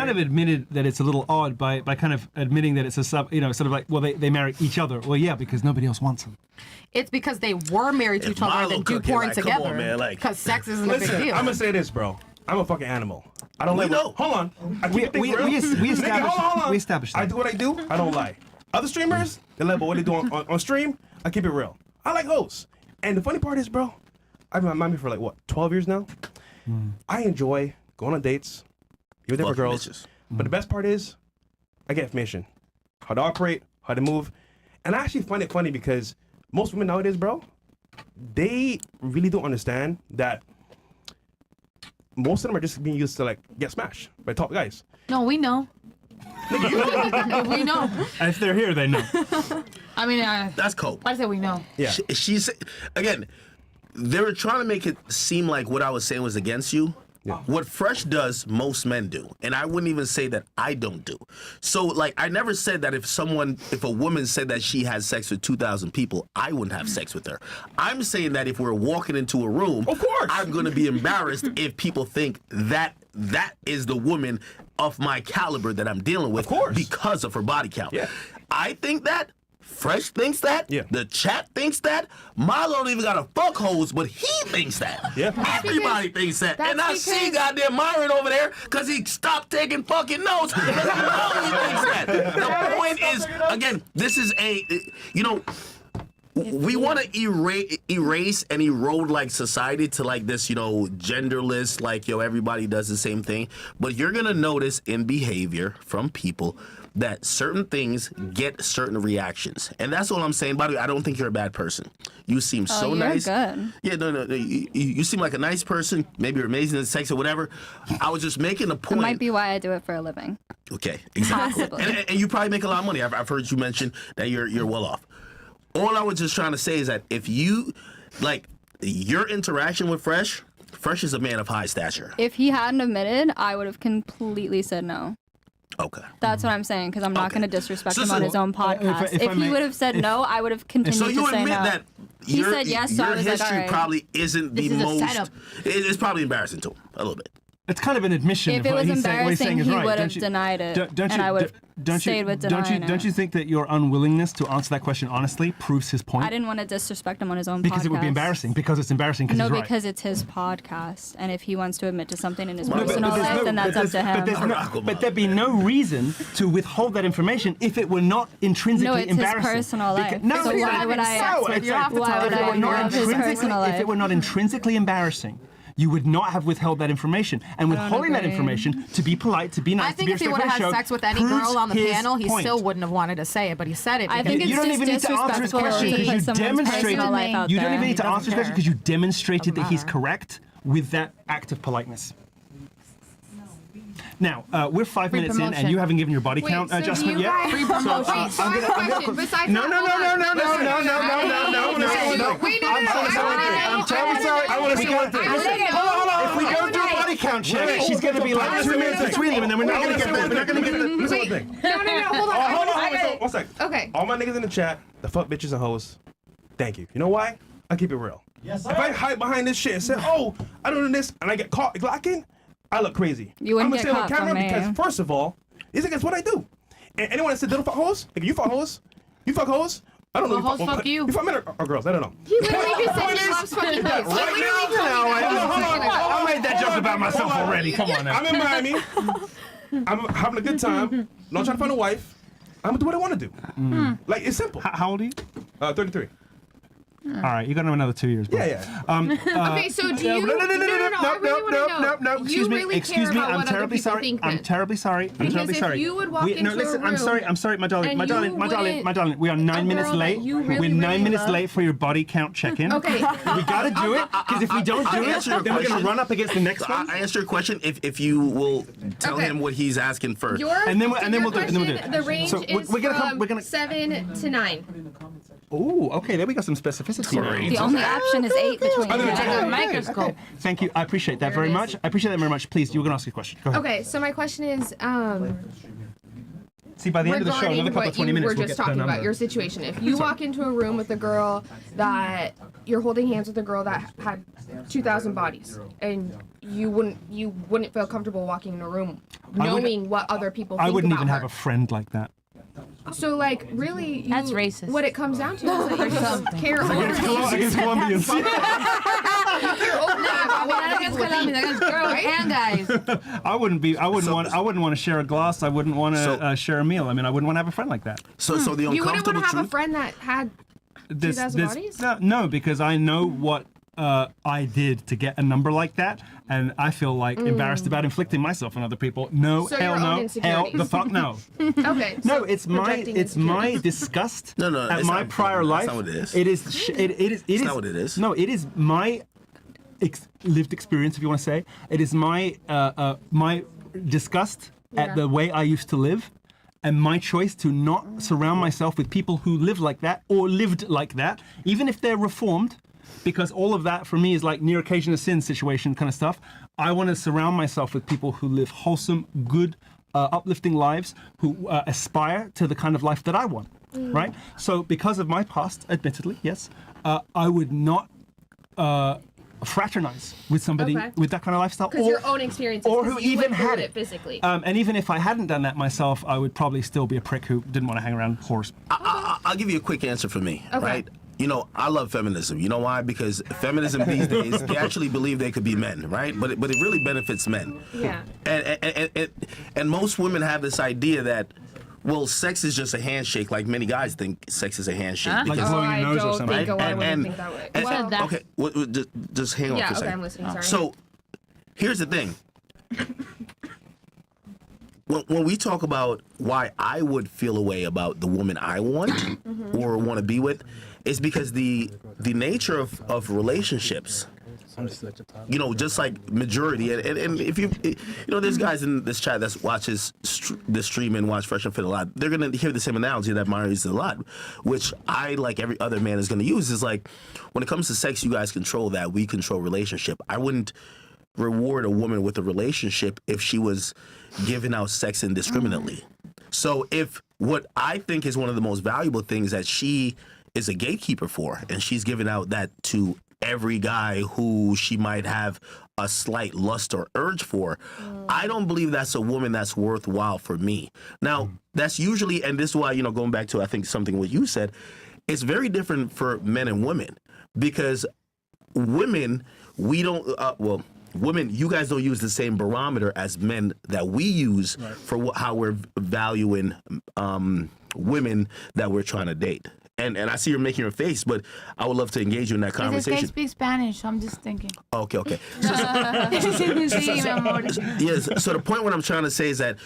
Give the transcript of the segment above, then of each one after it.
kind of admitted that it's a little odd by kind of admitting that it's a sort of like, well, they marry each other. Well, yeah, because nobody else wants them. It's because they were married to each other and do porn together. Because sex isn't a big deal. I'm gonna say this, bro. I'm a fucking animal. I don't lie. Hold on. We established that. I do what I do. I don't lie. Other streamers, they lie about what they do on stream. I keep it real. I like hosts. And the funny part is, bro, I've been on Miami for like, what, 12 years now? I enjoy going on dates with different girls. But the best part is, I get information. How to operate, how to move. And I actually find it funny because most women nowadays, bro, they really don't understand that most of them are just being used to like get smashed by top guys. No, we know. We know. If they're here, they know. I mean, that's cold. I say we know. Yeah. She's again. They were trying to make it seem like what I was saying was against you. Yeah. What Fresh does, most men do. And I wouldn't even say that I don't do. So, like, I never said that if a woman said that she has sex with 2,000 people, I wouldn't have sex with her. I'm saying that if we're walking into a room, of course, I'm going to be embarrassed if people think that is the woman of my caliber that I'm dealing with because of her body count. Yeah. I think that. Fresh thinks that. Yeah. The chat thinks that. Milo don't even got a fuck hose, but he thinks that. Yeah. Everybody thinks that. And I see goddamn Myron over there because he stopped taking fucking notes. Because he thinks that. The point is, again, this is we want to erase and erode like society to like this, genderless, like, everybody does the same thing. But you're going to notice in behavior from people that certain things get certain reactions. And that's all I'm saying. By the way, I don't think you're a bad person. You seem so nice. Good. Yeah, no. You seem like a nice person. Maybe you're amazing in sex or whatever. I was just making a point. It might be why I do it for a living. Okay, exactly. Possibly. And you probably make a lot of money. I've heard you mention that you're well off. All I was just trying to say is that if you, like, your interaction with Fresh is a man of high stature. If he hadn't admitted, I would have completely said no. Okay. That's what I'm saying, because I'm not going to disrespect him on his own podcast. If he would have said no, I would have continued to say no. So you admit that he said yes, so I was like, all right. probably isn't the most... It's probably embarrassing to him, a little bit. It's kind of an admission. If it was embarrassing, he would have denied it, and I would have stayed with denying it. Don't you think that your unwillingness to answer that question honestly proves his point? I didn't want to disrespect him on his own podcast. Because it would be embarrassing. Because it's embarrassing because he's right. No, because it's his podcast, and if he wants to admit to something in his personal life, then that's up to him. But there'd be no reason to withhold that information if it were not intrinsically embarrassing. No, it's his personal life. No, so why would I? Why would I ignore his personal life? If it were not intrinsically embarrassing, you would not have withheld that information. And withholding that information, to be polite, to be nice, to be respectful, I think if he would have had sex with any girl on the panel, he still wouldn't have wanted to say it, but he said it. I think you don't even need to answer his question because you demonstrated. You don't even need to answer his question because you demonstrated that he's correct with that act of politeness. Now, we're 5 minutes in, and you haven't given your body count adjustment yet. Free promotion. No. I'm terribly sorry. I want to see one thing. If we don't do a body count check, she's going to be like 2 minutes between them, and then we're not going to get there. We're not going to get there. Listen one thing. No, hold on. One sec. Okay. All my niggas in the chat, the fuck bitches and hoes, thank you. You know why? I keep it real. Yes, sir. If I hide behind this shit and say, oh, I don't do this, and I get caught glocking, I look crazy. You wouldn't I'm get gonna caught stay on camera from me. because first of all, this is what I do. And anyone that said they don't fuck hoes, like you fuck hoes, you fuck hoes. I don't know. Hoes fuck you. You fuck men or girls? I don't know. He literally just said he loves fucking hoes. I made that joke about myself already. Come on now. I'm in Miami. I'm having a good time. Not trying to find a wife. I'm gonna do what I want to do. Like it's simple. How old are you? 33. All right, you got another 2 years. Bro. Yeah. Okay, so do you? No. Excuse me. I'm terribly sorry. I'm terribly sorry. Because if you would walk into a room, I'm sorry, my darling. We are 9 minutes late. We're 9 minutes late for your body count check-in. Okay. We gotta do it because if we don't do it, then we're gonna run up against the next one. I answer your question if you will tell him what he's asking first. And then we'll do it. The range is from 7 to 9. Oh, okay. There we got some specificity. The only option is 8 between you. Microscope. Thank you. I appreciate that very much. Please, you were going to ask a question. Go ahead. Okay, so my question is, See, by the end of the show, regarding another couple what of 20 you minutes, were we'll just get to talking the about, number. your situation. If you walk into a room with a girl that you're holding hands with a girl that had 2,000 bodies, and you wouldn't feel comfortable walking in a room knowing what other people think I wouldn't about even her. have a friend like that. So, like, really, That's racist. What it comes down to is that you just care over Against Colombians. Against girls and guys. I wouldn't want to share a glass. I wouldn't want to So- share a meal. I mean, I wouldn't want to have a friend like that. So the You wouldn't want uncomfortable to have a truth. friend that had 2,000 bodies? No, because I know what I did to get a number like that, and I feel like embarrassed about inflicting myself on other people. No, So hell your own no, hell insecurities. the fuck no. Okay. No, so it's my projecting disgust No, at it's my not- prior that's life. not what it is. It is. It is not what it is. No, it is my lived experience, if you want to say. It is my my disgust at the way I used to live, and my choice to not surround myself with people who live like that or lived like that, even if they're reformed. Because all of that for me is like near occasion of sin situation kind of stuff. I want to surround myself with people who live wholesome, good, uplifting lives, who aspire to the kind of life that I want, right? So because of my past, admittedly, yes, I would not fraternize with somebody Okay. with that kind of lifestyle. Because your own experiences, or 'cause who you even went through had it physically. And even if I hadn't done that myself, I would probably still be a prick who didn't want to hang around whores. I'll give you a quick answer for me, Okay. right? You know, I love feminism. You know why? Because feminism these days, they actually believe they could be men, right? But it really benefits men. Yeah. And most women have this idea that, well, sex is just a handshake. Like many guys think sex is a handshake. Like because- blowing your I nose or don't something. think a lot of women And- think that way. and- Well, that? okay, just hang on yeah, for a okay, second. I'm listening, sorry. So, here's the thing. When we talk about why I would feel a way about the woman I want or want to be with, it's because the nature of relationships, you know, just like majority, and if you know, there's guys in this chat that watches this stream and watch Fresh and Fit a lot, they're going to hear the same analogy that Myron uses a lot, which I, like every other man, is going to use, is like, when it comes to sex, you guys control that, we control relationship. I wouldn't reward a woman with a relationship if she was giving out sex indiscriminately. So if what I think is one of the most valuable things that she is a gatekeeper for, and she's giving out that to every guy who she might have a slight lust or urge for, I don't believe that's a woman that's worthwhile for me. Now, that's usually, and this is why, you know, going back to, I think, something what you said, it's very different for men and women, because women, we don't, women, you guys don't use the same barometer as men that we use for how we're valuing women that we're trying to date. And I see you're making your face, but I would love to engage you in that This guy conversation. speaks Spanish, so I'm just thinking. Okay. Sí, mi amor. Yes. So the point what I'm trying to say is that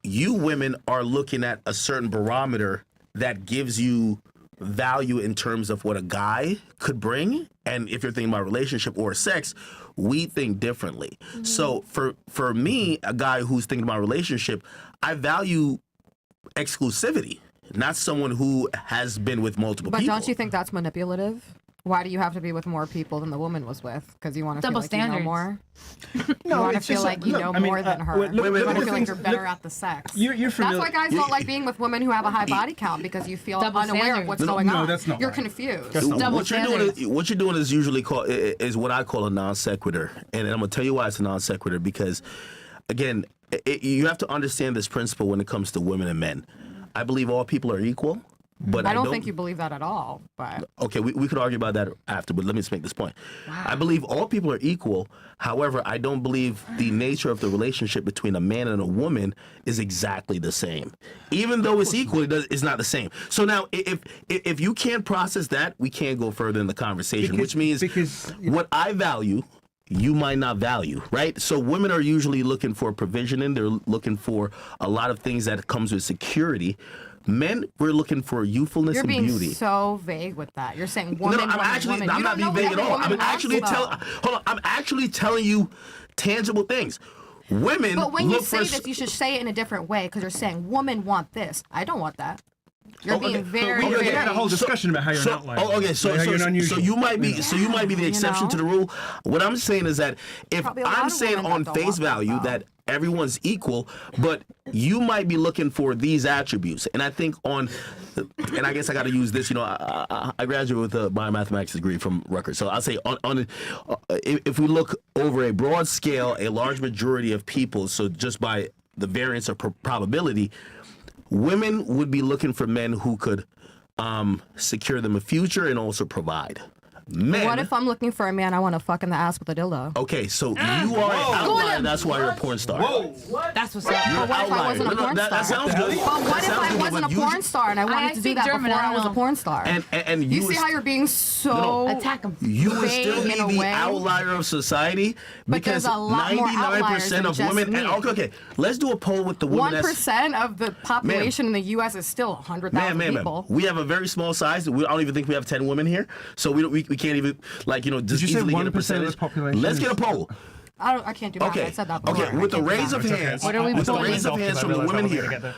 you women are looking at a certain barometer that gives you value in terms of what a guy could bring, and if you're thinking about relationship or sex, we think differently. So for me, a guy who's thinking about relationship, I value exclusivity, not someone who has been with multiple But people. don't you think that's manipulative? Why do you have to be with more people than the woman was with? Because you want to feel Double like you know standards. more? You want to it's feel just like you look, know I mean, more than her. wait, look, you look want at to the feel like things- you're better look- at the sex. You're That's familiar. why guys don't like being with women who have a high body count, because you feel Double unaware of what's going No, on. that's not You're right. confused. That's not Double what you're standards. doing, what you're doing is usually is what I call a non sequitur, and I'm gonna tell you why it's a non sequitur, because, again, you have to understand this principle when it comes to women and men. I believe all people are equal, but I don't think you believe that at all. But Okay, we could argue about that after, but let me just make this point. I believe all people are equal. However, I don't believe the nature of the relationship between a man and a woman is exactly the same. Even though it's equal, it's not the same. So now, if you can't process that, we can't go further in the conversation, which means what I value, you might not value, right? So women are usually looking for provisioning. They're looking for a lot of things that comes with security. Men, we're looking for youthfulness you're and being beauty. so vague with that. You're saying woman, No, I'm woman, actually, woman. I'm You not don't being know vague what at all. every I'm woman actually wants, telling. though. Hold on, I'm actually telling you tangible things. Women But when look you say for. this, you should say it in a different way, because you're saying women want this. I don't want that. You're Okay, being but very, we very... had a whole discussion about how you're an outlier. Okay, so How you're an unusual. you might be the exception know? to the rule. What I'm saying is that if Probably a lot I'm of saying women on that don't face want that, value though. that everyone's equal, but you might be looking for these attributes. And I think and I guess I got to use this, I graduated with a biomathematics degree from Rutgers. So I'll say if we look over a broad scale, a large majority of people, so just by the variance of probability, women would be looking for men who could secure them a future and also provide. Men, what if I'm looking for a man I want to fuck in the ass with a dildo? Okay, so you are an outlier. That's why you're a porn star. That's what's up. You're But what if I wasn't a porn star? That sounds good. But what if I wasn't a porn star and I wanted to do that before I was a porn star? And you see how you're being so attack him. You would still be in a the way. outlier of society because there's a lot more outliers 99% than of just women. me. And okay, let's do a poll with the women. 1% of the population in the U.S. is still 100,000 people. We have a very small size. I don't even think we have 10 women here, so we can't even just Did you say easily get a 1% of percentage. the population? Let's get a poll. I can't do that. Okay. I said that before. Okay. With the raise of hands, What are we with the polling? raise of hands from the women here,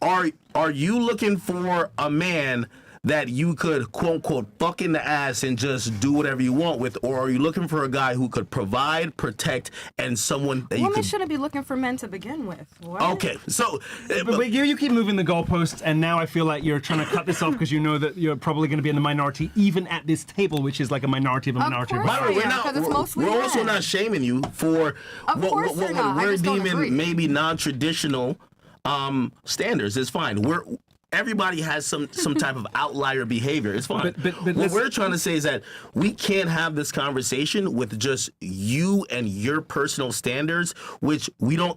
are you looking for a man that you could quote unquote fuck in the ass and just do whatever you want with, or are you looking for a guy who could provide, protect, and someone that you Women could? shouldn't be looking for men to begin with. What? Okay, so But you keep moving the goalposts, and now I feel like you're trying to cut this off because you know that you're probably going to be in the minority, even at this table, which is like a minority of a minority. course. Myron, Yeah, 'cause it's mostly we're also men. not shaming you for Of course what we're not. I we're just don't agree. deeming maybe non-traditional standards. It's fine. Everybody has some type of outlier behavior. It's fine. But what we're trying to say is that we can't have this conversation with just you and your personal standards, which we don't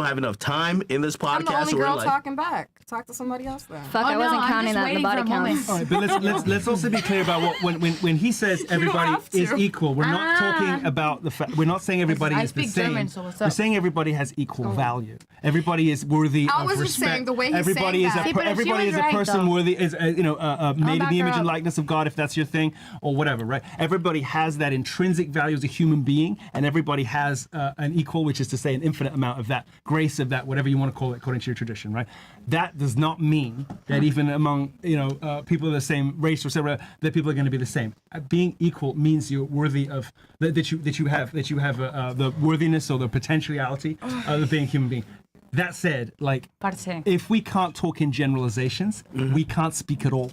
have enough time in this podcast. I'm the only so we're girl like, talking back. Talk to somebody else then. Fuck, I wasn't counting that in the body count. All right, but let's also be clear about what when he says everybody have to. is equal, we're not talking about the fact. We're not saying everybody I is the speak same. German, so what's We're up? saying everybody has equal value. Everybody is worthy I of wasn't respect. saying the way he's everybody saying is that. See, but if she everybody was is a right, person though. worthy is made in back the her image and up. likeness of God, if that's your thing, or whatever, right? Everybody has that intrinsic value as a human being, and everybody has an equal, which is to say, an infinite amount of that grace, of that, whatever you want to call it, according to your tradition, right? That does not mean that even among people of the same race or whatever, that people are going to be the same. Being equal means you're worthy of that you have the worthiness or the potentiality of being a human being. That said, like, Parce. if we can't talk in generalizations, we can't speak at all.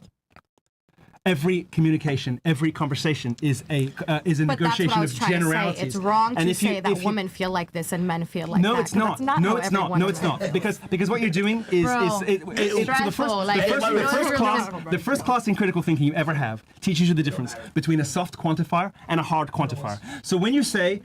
Every communication, every conversation is a But that's what negotiation I was of trying to say. generalities. It's wrong And to if you- say that if you- women feel like this and men feel like no, that. it's not. 'cause that's No, how it's not. everyone No, it's not. is. Because what you're doing is so stressful, like, the first class in critical thinking you ever have teaches you the difference between a soft quantifier and a hard quantifier. So when you say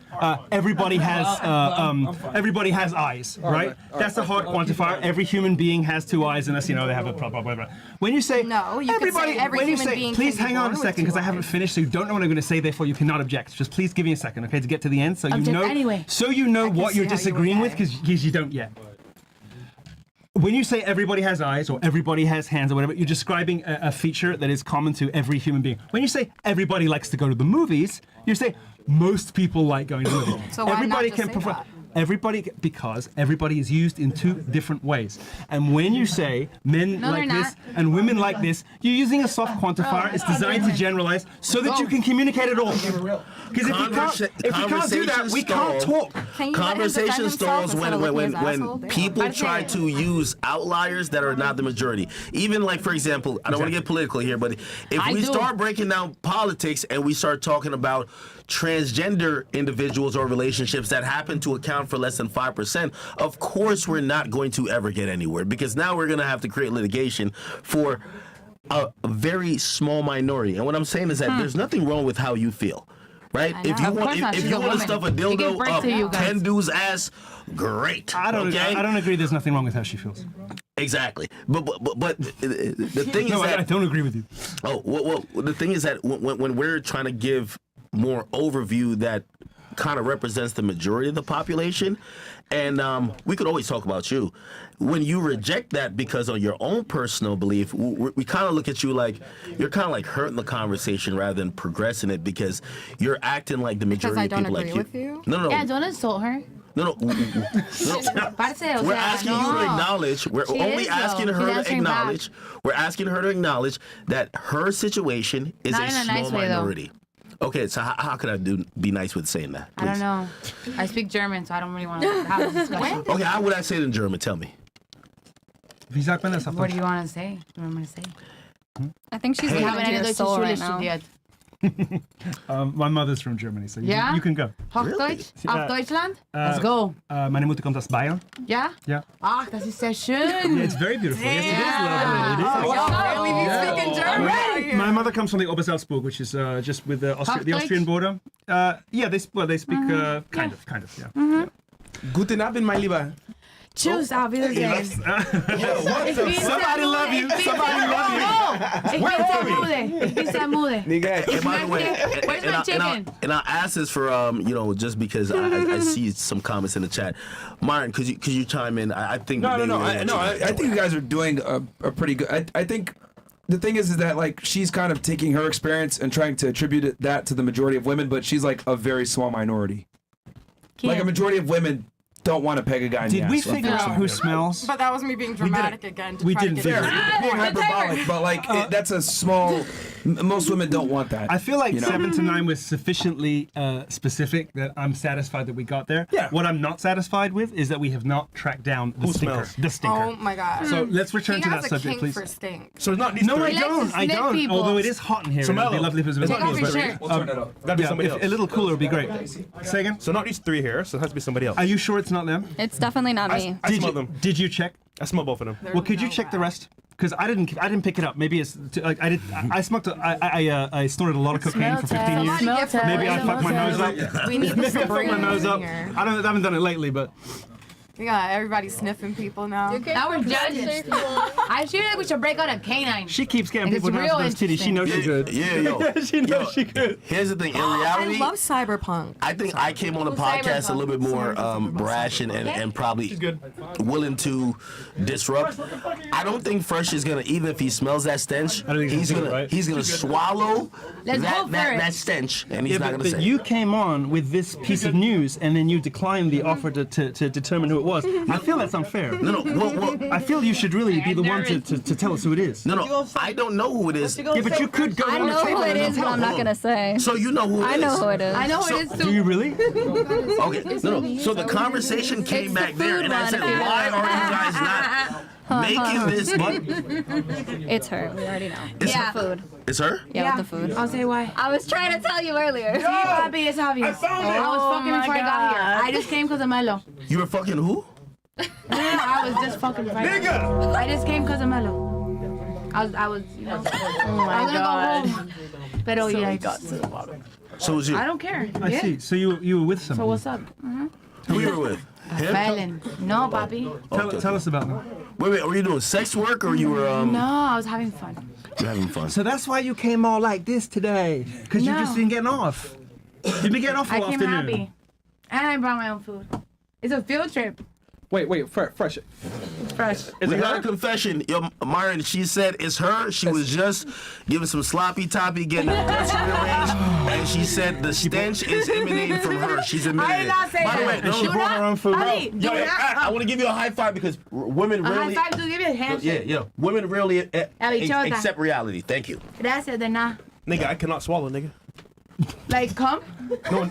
everybody has eyes, right? That's a hard quantifier. Every human being has two eyes, and that's they have a blah blah blah blah. When you say No, you could say every when you human say, being please can be hang on a born with second two because I haven't eyes. finished, so you don't know what I'm going to say. Therefore, you cannot object. Just please give me a second, okay, to get to the end, so you Object know. anyway. So you know can what see you're how you disagreeing with would because you don't yet. When you say everybody has eyes or everybody has hands or whatever, you're describing a feature that is common to every human being. When you say everybody likes to go to the movies, you say most people like going to the movies. So why not everybody just say prefer. that? Because everybody is used in two different ways. And when you say men No, like they're this not. and women like this, you're using a soft quantifier. It's designed to generalize so that you can communicate it all. Because if we can't do that, we can't talk. Can you let him Conversation defend himself stalls instead of licking his when asshole? Damn. people try to use outliers that are not the majority. Even like, for example, I don't want to get political here, but if we start breaking down politics and we start talking about transgender individuals or relationships that happen to account for less than 5%, of course we're not going to ever get anywhere, because now we're going to have to create litigation for a very small minority. And what I'm saying is that there's nothing wrong with how you feel. Right? If you Of course not. if She's you a want to woman. stuff a She give dildo birth up to you guys. 10 dudes' ass, great. I don't agree there's nothing wrong with how she feels. Exactly. But the thing No, is that I don't agree with you. well, the thing is that when we're trying to give more overview that kind of represents the majority of the population, and we could always talk about you. When you reject that because of your own personal belief, we kind of look at you like you're kind of like hurting the conversation rather than progressing it, because you're acting like the Because majority I of don't people agree like with you? No. Yeah, don't insult her. No. Parce, o We're sea, asking no. you to acknowledge. We're She only is, asking though. her She's to answering back. acknowledge. We're asking her to acknowledge that her situation is Not a in a small nice way, though. minority. Okay, so how could I be nice with saying that? I don't please? know. I speak German, so I don't really want to have this discussion. Okay, how would I say it in German? Tell me. Wie sagt man das auf What do Deutsch? you want to say? What do you want to say? I think she's We getting haven't into any your deutsche soul Schule right now. studiert. My mother's from Germany, so Yeah? you can go. Hochdeutsch? Ja. Auf Deutschland? Let's go. Meine Mutter kommt aus Bayern. Ja? Ja. Ach, das ist sehr schön. Yeah, it's very beautiful. Yes, it is lovely. It is. Really be speaking German? My mother comes from the Obersalzburg, which is just with the Austrian border. Yeah, they speak kind of. Yeah. Guten Abend, mein Lieber. Tschüss, auf Wiedersehen. Somebody love you. Somebody love you. Ich bin sehr müde. Ich bin sehr müde. Nigga. And by the way, Where's my chicken? and I'll ask this for just because I see some comments in the chat. Myron, could you chime in? I think No. maybe I think you guys are doing a pretty good. I think the thing is that like she's kind of taking her experience and trying to attribute that to the majority of women, but she's like a very small minority. Like a majority of women don't want to peg a guy in the Did ass. we figure out who smells? But that was me being dramatic again. To We try didn't to figure get it out. Being hyperbolic, but like that's a small. Most women don't want that. I feel like you know? 7 to 9 was sufficiently specific that I'm satisfied that we got there. Yeah. What I'm not satisfied with is that we have not tracked down the Who stinker. smells? The stinker. Oh my god. So let's return He to has that a subject, kink please. for stink. So it's not these No, three. I likes to don't. I sniff don't. people. Although it is hot in here. It'd be mellow. lovely if it was a bit Take more off your but, shirt. We'll turn it up. Gotta be somebody if else. a little cooler would be great. Say again? So not these three here, so it has to be somebody else. Are you sure it's not them? It's definitely not me. I smell them. Did you check? I smell both of them. Well, could you check the rest? Because I didn't pick it up. Maybe it's like I did. I smoked. I snorted a lot of cocaine for 15 years. Smell test. Maybe I fucked my nose up. We need the Maybe I fucked my Sabrina nose in up. here. I haven't done it lately, but Yeah, everybody's sniffing people now. Now we're judging. I feel like we should break out a canine. she keeps getting And it's people down to real those titties. She knows she good. Yeah, yo. She knows she good. Here's the thing. In I reality, love cyberpunk. I think I came on the podcast a little bit more brash and probably willing to disrupt. I don't think Fresh is gonna, even if he smells that stench, I don't think he's gonna do it, right? he's gonna swallow Let's go for it. that stench, and he's Yeah, not but gonna say. you came on with this piece of news and then you declined the offer to determine who it was. I feel that's unfair. No, well, I feel you should really be the one to tell us who it is. no, I don't know who it is. Yeah, but you could go I on the know table who it and is, but I'm not gonna say. So you know who it is. I know who it is. I know who it is Do too. you really? Okay, no. So the conversation came It's the back there, food and I one. said, why are you guys not making this? It's her. We already know. Yeah. The food. It's her? Yeah, with the food. I'll say why. I was trying to tell you earlier. See, Bobby, it's obvious. I was fucking before I got here. I just came because of Melo. You were fucking who? I was just fucking before I got here. I just came because of Melo. I was, you know. I was gonna go home. Pero yeah, I got to the bottom. So it was you. I don't care. I Yeah. see. So you were with So somebody. what's up? Who you were with? Him? Felon. No, Bobby. Tell us about them. Wait, were you doing sex work or you were No, I was having fun. having fun? So that's why you came all like this today, because you've No. just been getting off. You've been getting off I all came afternoon. happy. And I brought my own food. It's a field trip. Wait, fresh. Fresh. We got a confession. Yo, Myron, she said it's her. She was just giving some sloppy toppy, getting her guts rearranged, and she said the stench is emanating from her. She's admitted I did not say By the way, that. no, She no, brought her own food. Ali, do Yo, not. I want to give you a high five because women A rarely. high five to give you a handshake. Yeah, women rarely Chota. accept reality. Thank you. Gracias de nada. Nigga, I cannot swallow, nigga. Like, come?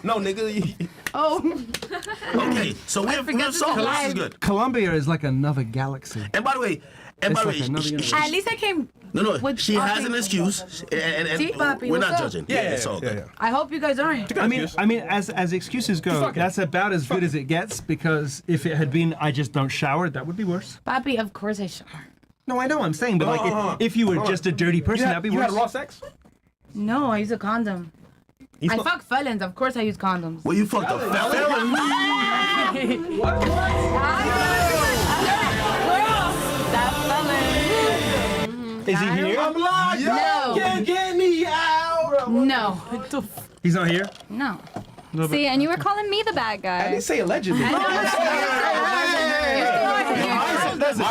No, nigga. Oh. Okay, so we have so this is good. Colombia is like another galaxy. And by the way, It's like another universe. At least I came. no, with she has an nothing. excuse, and See, Papi, we're what's not up? judging. It's all good. I hope you guys aren't. I mean, as excuses go, Fuck it. that's about as good as it gets. Because if it had been, I just don't shower, that would be worse. Papi, of course I shower. No, I know I'm saying, but like, if you were just a dirty person, that'd be You worse. had raw sex? No, I use a condom. I fuck felons. Of course I use condoms. Well, you fucked a felon. Is he here? No. Get me out! No. He's not here. No. See, and you were calling me the bad I guy. didn't say allegedly.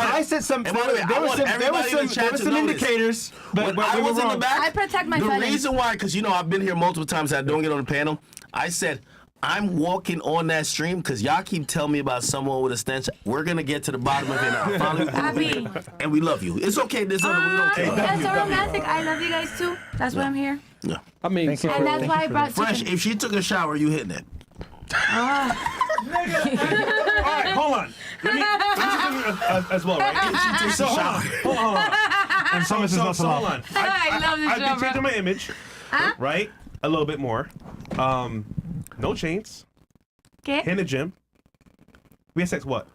I said some. And by the way, I want everybody in the chat to some know this. indicators, but When we I were was in the wrong. back, I protect my the felons. reason why, because you know I've been here multiple times. I don't get on the panel. I said I'm walking on that stream because y'all keep telling me about someone with a stench. We're gonna get to the bottom of it now. Finally, and we love you. It's okay. There's other we don't care. That's so romantic. I love you guys too. That's why I'm here. Yeah. I mean, And that's why I brought Fresh. chicken. If she took a shower, you hitting it. All right, hold on. Let me as well, right? So hold on. And some is not So hold allowed. on. I love this I've show, been bro. changing my image, right? A little bit more. No chains. Okay. In the gym. We had sex what?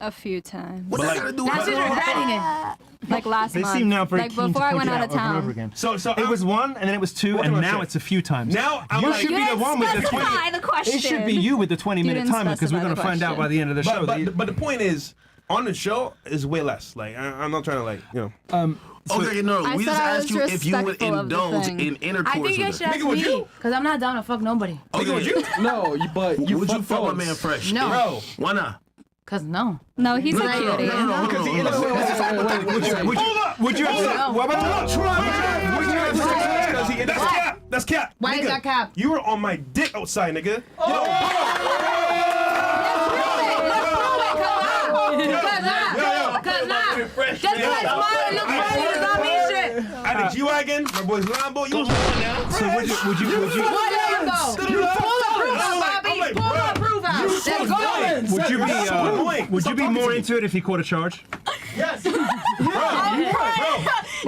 A few times. What's that gotta do with Now she's regretting it. Like last They month. seem now very like keen before to I point went it out out of over and over town. again. So It was one, and then it was two, What and am I now saying? it's a few times. Now I'm you like, should be the one with the 20. Specify the question. It should be you with the 20-minute didn't timer because we're specify going to the find out question. by the end of the show. but the point is, on the show is way less. Like I'm not trying to Okay, no. I We said just I asked was you if you would respectful of the indulge thing. in intercourse I think you with should her. ask Nigga, would me. you? Because I'm not down to fuck nobody. Okay, would you? no, but you Would you fuck my fellas. man Fresh? No. Bro. Why not? Because no. No, he's a cutie. No. Would you accept? What about That's cap. Why is Nigga, that cap? You were on my dick outside, nigga. Just because Myron looks funny does not mean shit. I had a G-Wagon, my boy's Lambo. You was on now. So would you? What Lambo? Pull the proof out, Bobby. Pull the proof out. Let's go. Would you be more into it if he caught a charge? Yes. You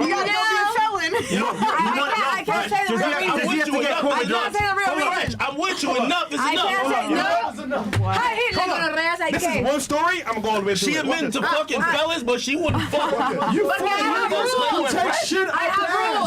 gotta go be a felon. I can't say the real reason. Does he have to get caught I with can't say the real reason. I'm with you. Enough is I can't say no. I hit like on a ass. I This is can't. one story. I'm gonna go all the way through She it. admitted to fucking fellas, but she wouldn't fuck. You But I have rules. take shit I have rules.